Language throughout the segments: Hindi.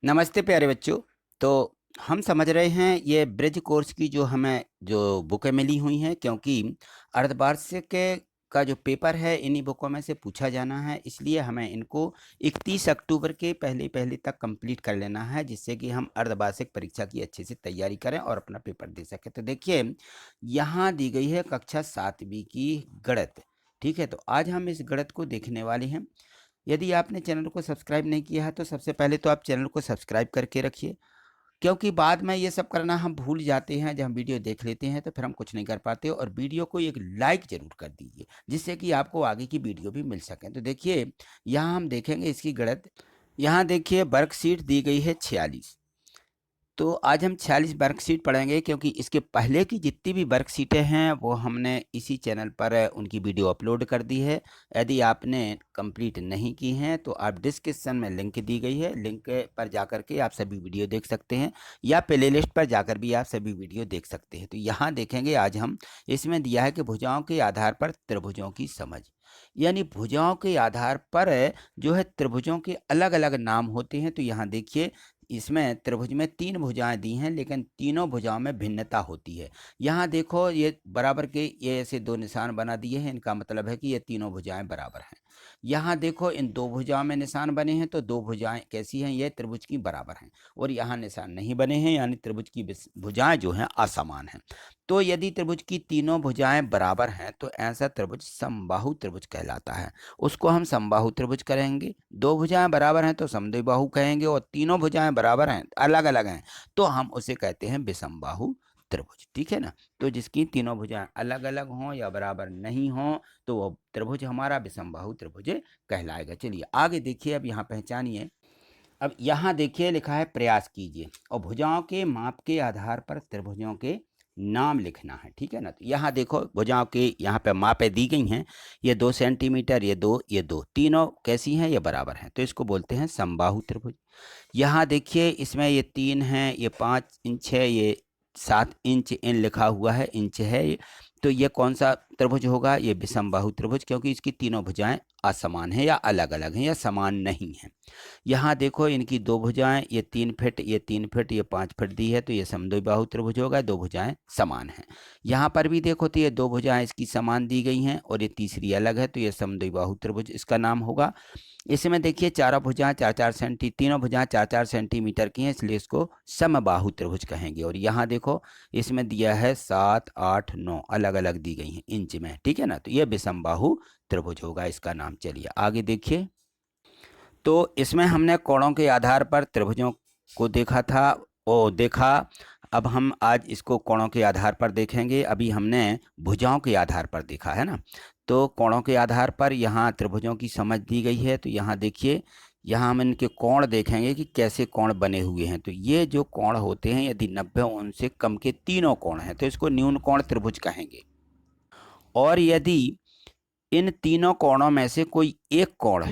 नमस्ते प्यारे बच्चों। तो हम समझ रहे हैं ये ब्रिज कोर्स की जो हमें जो बुकें मिली हुई हैं, क्योंकि अर्धवार्षिक का जो पेपर है इन्हीं बुकों में से पूछा जाना है, इसलिए हमें इनको 31 अक्टूबर के पहले पहले तक कंप्लीट कर लेना है, जिससे कि हम अर्धवार्षिक परीक्षा की अच्छे से तैयारी करें और अपना पेपर दे सकें। तो देखिए, यहाँ दी गई है कक्षा 7वीं की गणित। ठीक है, तो आज हम इस गणित को देखने वाले हैं। यदि आपने चैनल को सब्सक्राइब नहीं किया है तो सबसे पहले तो आप चैनल को सब्सक्राइब करके रखिए, क्योंकि बाद में ये सब करना हम भूल जाते हैं। जब हम वीडियो देख लेते हैं तो फिर हम कुछ नहीं कर पाते। और वीडियो को एक लाइक जरूर कर दीजिए, जिससे कि आपको आगे की वीडियो भी मिल सके। तो देखिए, यहाँ हम देखेंगे इसकी गणित। यहाँ देखिए वर्कशीट दी गई है 46। तो आज हम 46 वर्कशीट पढ़ेंगे, क्योंकि इसके पहले की जितनी भी वर्कशीटें हैं वो हमने इसी चैनल पर उनकी वीडियो अपलोड कर दी है। यदि आपने कंप्लीट नहीं की हैं तो आप डिस्क्रिप्शन में लिंक दी गई है, लिंक पर जाकर के आप सभी वीडियो देख सकते हैं, या प्ले लिस्ट पर जाकर भी आप सभी वीडियो देख सकते हैं। तो यहाँ देखेंगे आज हम, इसमें दिया है कि भुजाओं के आधार पर त्रिभुजों की समझ, यानी भुजाओं के आधार पर जो है त्रिभुजों के अलग अलग नाम होते हैं। तो यहाँ देखिए, इसमें त्रिभुज में 3 भुजाएं दी हैं, लेकिन तीनों भुजाओं में भिन्नता होती है। यहाँ देखो, ये बराबर के ये ऐसे 2 निशान बना दिए हैं, इनका मतलब है कि ये तीनों भुजाएं बराबर हैं। यहाँ देखो, इन 2 भुजाओं में निशान बने हैं, तो 2 भुजाएं कैसी हैं, ये त्रिभुज की बराबर हैं। और यहाँ निशान नहीं बने हैं, यानी त्रिभुज की भुजाएं जो हैं असमान हैं। तो यदि त्रिभुज की तीनों भुजाएं बराबर हैं तो ऐसा त्रिभुज समबाहु त्रिभुज कहलाता है। उसको हम समबाहु त्रिभुज करेंगे। 2 भुजाएं बराबर हैं तो समद्विबाहु कहेंगे, और तीनों भुजाएं बराबर हैं, अलग अलग हैं, तो हम उसे कहते हैं विषमबाहु त्रिभुज। ठीक है ना। तो जिसकी तीनों भुजाएं अलग अलग हों या बराबर नहीं हों तो वो त्रिभुज हमारा विषमबाहु त्रिभुज कहलाएगा। चलिए आगे देखिए, अब यहाँ पहचानिए। अब यहाँ देखिए, लिखा है प्रयास कीजिए और भुजाओं के माप के आधार पर त्रिभुजों के नाम लिखना है। ठीक है ना। तो यहाँ देखो, भुजाओं के यहाँ पे मापें दी गई हैं। ये 2 सेंटीमीटर, ये 2, ये 2, तीनों कैसी हैं, ये बराबर हैं, तो इसको बोलते हैं समबाहु त्रिभुज। यहाँ देखिए, इसमें ये 3 है, ये 5 इंच है, ये 7 इंच इन लिखा हुआ है, इंच है ये। तो ये कौन सा त्रिभुज होगा, ये विषमबाहु त्रिभुज, क्योंकि इसकी तीनों भुजाएं असमान हैं या अलग अलग हैं या समान नहीं हैं। यहाँ देखो, इनकी 2 भुजाएं, ये 3 फीट, ये 3 फीट, ये 5 फीट दी है, तो ये समद्विबाहु त्रिभुज होगा, 2 भुजाएं समान हैं। यहाँ पर भी देखो, तो ये 2 भुजाएं इसकी समान दी गई हैं और ये तीसरी अलग है, तो ये समद्विबाहु त्रिभुज इसका नाम होगा। इसमें देखिए, चारों भुजाएं 4-4 सेंटी, तीनों भुजाएं 4-4 सेंटीमीटर की हैं, इसलिए इसको समबाहु त्रिभुज कहेंगे। और यहाँ देखो, इसमें दिया है 7, 8, 9 अलग अलग दी गई हैं इंच में। ठीक है ना। तो ये विषमबाहु त्रिभुज होगा इसका नाम। चलिए आगे देखिए। तो इसमें हमने कोणों के आधार पर त्रिभुजों को देखा था, देखा। अब हम आज इसको कोणों के आधार पर देखेंगे। अभी हमने भुजाओं के आधार पर देखा है ना। तो कोणों के आधार पर यहाँ त्रिभुजों की समझ दी गई है। तो यहाँ देखिए, यहाँ हम इनके कोण देखेंगे कि कैसे कोण बने हुए हैं। तो ये जो कोण होते हैं, यदि 90 से कम के तीनों कोण हैं तो इसको न्यून कोण त्रिभुज कहेंगे। और यदि इन तीनों कोणों में से कोई एक कोण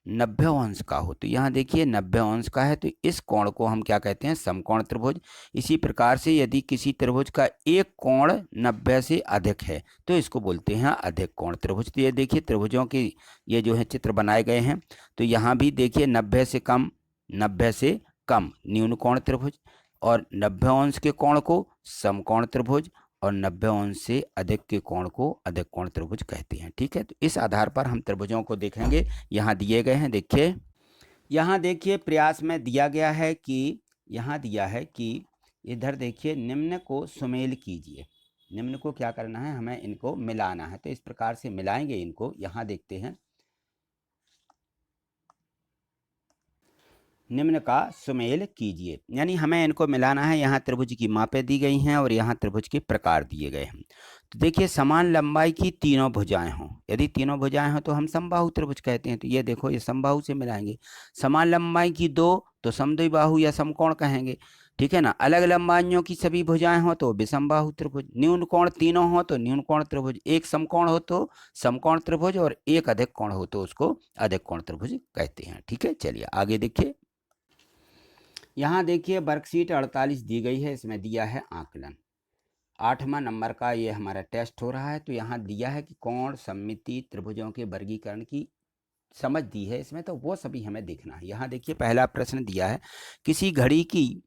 90 का हो, तो यहाँ देखिए 90 का है, तो इस कोण को हम क्या कहते हैं, समकोण त्रिभुज। इसी प्रकार से यदि किसी त्रिभुज का एक कोण 90 से अधिक है तो इसको बोलते हैं अधिक कोण त्रिभुज। तो ये देखिए, त्रिभुजों के ये जो है चित्र बनाए गए हैं। तो यहाँ भी देखिए, 90 से कम, 90 से कम न्यून कोण त्रिभुज, और 90 के कोण को समकोण त्रिभुज, और 90 से अधिक के कोण को अधिक कोण त्रिभुज कहते हैं। ठीक है। तो इस आधार पर हम त्रिभुजों को देखेंगे। यहाँ दिए गए हैं, देखिए। यहाँ देखिए, प्रयास में दिया गया है कि, यहाँ दिया है कि इधर देखिए, निम्न को सुमेल कीजिए। निम्न को क्या करना है, हमें इनको मिलाना है। तो इस प्रकार से मिलाएंगे इनको। यहाँ देखते हैं, निम्न का सुमेल कीजिए, यानी हमें इनको मिलाना है। यहाँ त्रिभुज की मापें दी गई हैं और यहाँ त्रिभुज के प्रकार दिए गए हैं। तो देखिए, समान लंबाई की तीनों भुजाएं हों, यदि तीनों भुजाएं हों तो हम समबाहु त्रिभुज कहते हैं। तो ये देखो, ये समबाहु से मिलाएंगे। समान लंबाई की 2 तो समद्विबाहु या समकोण कहेंगे। ठीक है ना। अलग लंबाइयों की सभी भुजाएं हो तो विषमबाहु त्रिभुज। न्यून कोण तीनों हो तो न्यून कोण त्रिभुज। एक समकोण हो तो समकोण त्रिभुज, और एक अधिक कोण हो तो उसको अधिक कोण त्रिभुज कहते हैं। ठीक है। चलिए आगे देखिए। यहाँ देखिए, वर्कशीट 48 दी गई है, इसमें दिया है आकलन। 8वां नंबर का ये हमारा टेस्ट हो रहा है। तो यहाँ दिया है कि कोण सममिति त्रिभुजों के वर्गीकरण की समझ दी है इसमें, तो वो सभी हमें देखना है। यहाँ देखिए पहला प्रश्न दिया है, किसी घड़ी की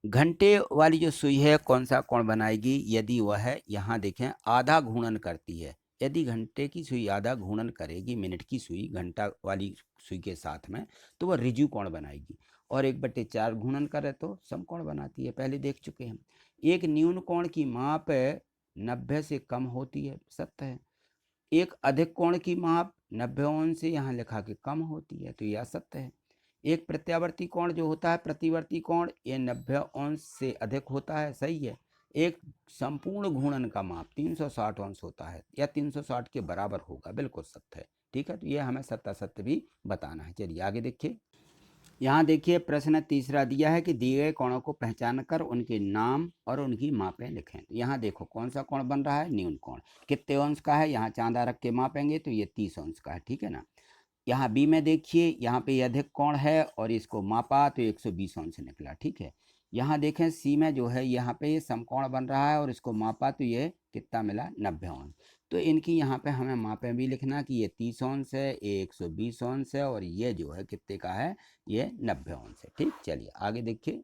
घंटे वाली जो सुई है कौन सा कोण बनाएगी यदि वह, यहाँ देखें, आधा घूर्णन करती है। यदि घंटे की सुई आधा घूर्णन करेगी, मिनट की सुई घंटा वाली सुई के साथ में, तो वह ऋजु कोण बनाएगी। और 1/4 घूर्णन करे तो समकोण बनाती है, पहले देख चुके हैं। एक न्यून कोण की माप 90 से कम होती है, सत्य है। एक अधिक कोण की माप 90 अंश से यहाँ लिखा के कम होती है, तो यह असत्य है। एक प्रत्यावर्ती कोण जो होता है, प्रतिवर्ती कोण, ये 90 अंश से अधिक होता है, सही है। एक संपूर्ण घूर्णन का माप 360 अंश होता है, या 360 के बराबर होगा, बिल्कुल सत्य है। ठीक है, तो ये हमें सत्य असत्य भी बताना है। चलिए आगे देखिए। यहाँ देखिए प्रश्न तीसरा दिया है कि दिए गए कोणों को पहचान कर उनके नाम और उनकी मापें लिखें। तो यहाँ देखो कौन सा कोण बन रहा है, न्यून कोण। कितने अंश का है, यहाँ चांदा रख के मापेंगे तो ये 30 अंश का है, ठीक है ना। यहाँ बी में देखिए, यहाँ पे ये अधिक कोण है और इसको मापा तो 120 अंश निकला, ठीक है। यहाँ देखें सी में जो है, यहाँ पे ये समकोण बन रहा है और इसको मापा तो ये कितना मिला, 90 अंश। तो इनकी यहाँ पे हमें मापें भी लिखना कि ये 30 अंश है, ये 120 अंश है, और ये जो है कितने का है, ये 90 अंश है। ठीक, चलिए आगे देखिए।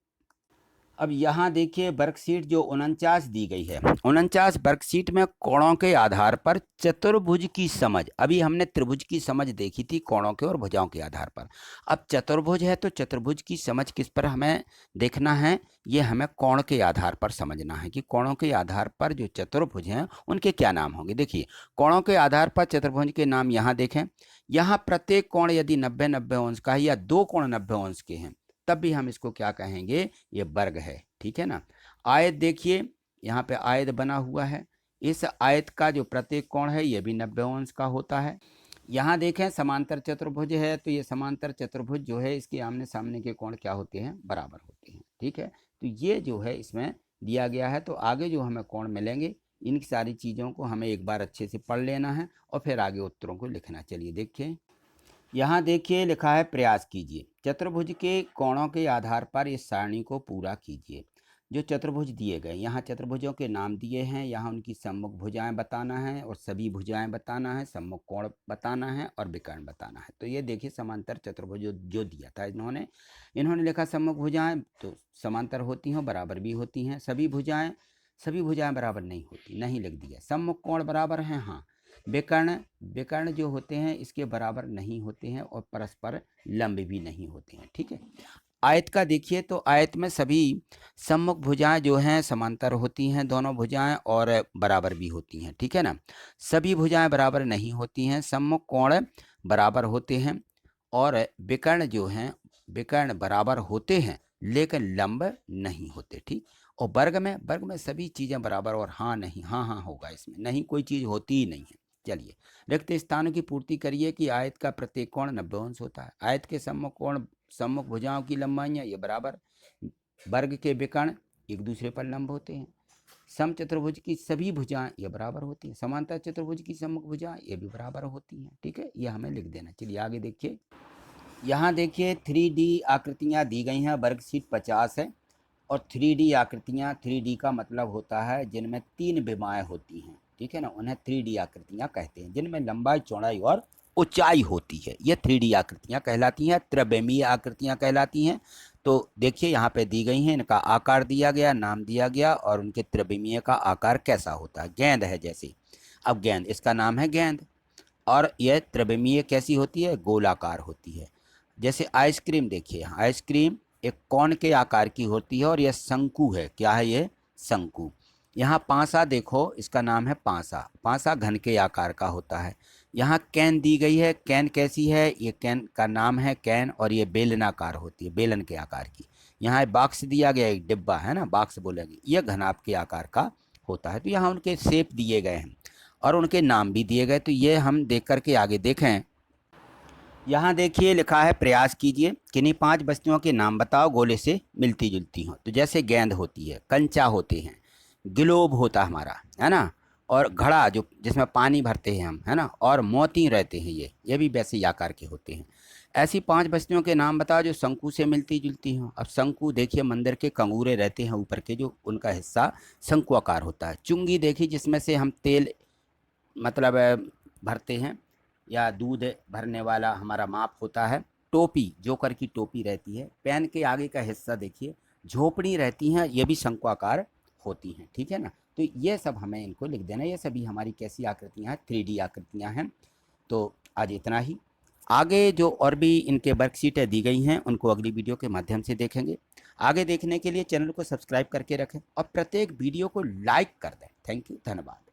अब यहाँ देखिए वर्कशीट जो 49 दी गई है, 49 वर्कशीट में कोणों के आधार पर चतुर्भुज की समझ, अभी हमने त्रिभुज की समझ देखी थी कोणों के और भुजाओं के आधार पर। अब चतुर्भुज है तो चतुर्भुज की समझ किस पर हमें देखना है, ये हमें कोण के आधार पर समझना है कि कोणों के आधार पर जो चतुर्भुज हैं उनके क्या नाम होंगे। देखिए कोणों के आधार पर चतुर्भुज के नाम यहाँ देखें। यहाँ प्रत्येक कोण यदि 90-90 अंश का है या दो कोण 90 अंश के हैं, तब भी हम इसको क्या कहेंगे, ये वर्ग है, ठीक है ना। आयत देखिए, यहाँ पे आयत बना हुआ है, इस आयत का जो प्रत्येक कोण है ये भी 90 अंश का होता है। यहाँ देखें समांतर चतुर्भुज है, तो ये समांतर चतुर्भुज जो है इसके आमने सामने के कोण क्या होते हैं, बराबर होते हैं, ठीक है। तो ये जो है इसमें दिया गया है। तो आगे जो हमें कोण मिलेंगे, इन सारी चीज़ों को हमें एक बार अच्छे से पढ़ लेना है और फिर आगे उत्तरों को लिखना। चलिए देखिए, यहाँ देखिए लिखा है प्रयास कीजिए, चतुर्भुज के कोणों के आधार पर इस सारणी को पूरा कीजिए। जो चतुर्भुज दिए गए, यहाँ चतुर्भुजों के नाम दिए हैं, यहाँ उनकी सम्मुख भुजाएं बताना है और सभी भुजाएं बताना है, सम्मुख कोण बताना है और विकर्ण बताना है। तो ये देखिए समांतर चतुर्भुज जो दिया था इन्होंने लिखा सम्मुख भुजाएं तो समांतर होती हैं, बराबर भी होती हैं। सभी भुजाएं बराबर नहीं होती, नहीं लिख दिया। सम्मुख कोण बराबर हैं, हाँ। विकर्ण जो होते हैं इसके बराबर नहीं होते हैं और परस्पर लंब भी नहीं होते हैं, ठीक है। आयत का देखिए, तो आयत में सभी सम्मुख भुजाएं जो हैं समांतर होती हैं, दोनों भुजाएं, और बराबर भी होती हैं, ठीक है ना। सभी भुजाएं बराबर नहीं होती हैं, सम्मुख कोण बराबर होते हैं, और विकर्ण जो हैं, विकर्ण बराबर होते हैं लेकिन लंब नहीं होते, ठीक। और वर्ग में सभी चीज़ें बराबर, और हाँ नहीं, हाँ हाँ होगा इसमें, नहीं कोई चीज़ होती ही नहीं है। चलिए, रिक्त स्थानों की पूर्ति करिए कि आयत का प्रत्येक कोण 90 अंश होता है। आयत के सम्मुख भुजाओं की लंबाइयाँ ये बराबर, वर्ग के विकर्ण एक दूसरे पर लंब होते हैं। समचतुर्भुज की सभी भुजाएं ये बराबर होती हैं। समांतर चतुर्भुज की सम्मुख भुजाएं ये भी बराबर होती हैं, ठीक है। ये हमें लिख देना। चलिए आगे देखिए। यहाँ देखिए 3D आकृतियाँ दी गई हैं, वर्कशीट 50 है। और 3D आकृतियाँ, 3D का मतलब होता है जिनमें 3 विमाएँ होती हैं, ठीक है ना, उन्हें 3D आकृतियाँ कहते हैं। जिनमें लंबाई, चौड़ाई और ऊंचाई होती है, ये 3D आकृतियाँ कहलाती हैं, त्रिविमीय आकृतियाँ कहलाती हैं। तो देखिए यहाँ पे दी गई हैं, इनका आकार दिया गया, नाम दिया गया, और उनके त्रिविमीय का आकार कैसा होता है। गेंद है जैसे, अब गेंद, इसका नाम है गेंद, और यह त्रिविमीय कैसी होती है, गोलाकार होती है। जैसे आइसक्रीम देखिए, आइसक्रीम एक कोन के आकार की होती है और यह शंकु है। क्या है ये, शंकु। यहाँ पांसा देखो, इसका नाम है पांसा, पांसा घन के आकार का होता है। यहाँ कैन दी गई है, कैन कैसी है, ये कैन का नाम है कैन, और ये बेलनाकार होती है, बेलन के आकार की। यहाँ बॉक्स दिया गया, एक डिब्बा है ना, बॉक्स बोलेंगे, यह घनाभ के आकार का होता है। तो यहाँ उनके शेप दिए गए हैं और उनके नाम भी दिए गए। तो ये हम देख करके आगे देखें। यहाँ देखिए लिखा है प्रयास कीजिए, किन्हीं 5 वस्तुओं के नाम बताओ गोले से मिलती जुलती हों। तो जैसे गेंद होती है, कंचा होते हैं, ग्लोब होता है हमारा, है ना, और घड़ा जो जिसमें पानी भरते हैं हम, है ना, और मोती रहते हैं, ये भी वैसे ही आकार के होते हैं। ऐसी 5 वस्तुओं के नाम बताओ जो शंकु से मिलती जुलती हों। अब शंकु देखिए, मंदिर के कंगूरे रहते हैं ऊपर के, जो उनका हिस्सा शंकु आकार होता है। चुंगी देखिए, जिसमें से हम तेल मतलब भरते हैं, या दूध भरने वाला हमारा माप होता है, टोपी जोकर की टोपी रहती है, पेन के आगे का हिस्सा देखिए, झोपड़ी रहती हैं, ये भी शंक्वाकार होती हैं, ठीक है ना। तो ये सब हमें इनको लिख देना, ये सभी हमारी कैसी आकृतियाँ हैं, 3D आकृतियाँ हैं। तो आज इतना ही। आगे जो और भी इनके वर्कशीटें दी गई हैं उनको अगली वीडियो के माध्यम से देखेंगे। आगे देखने के लिए चैनल को सब्सक्राइब करके रखें और प्रत्येक वीडियो को लाइक कर दें। थैंक यू, धन्यवाद।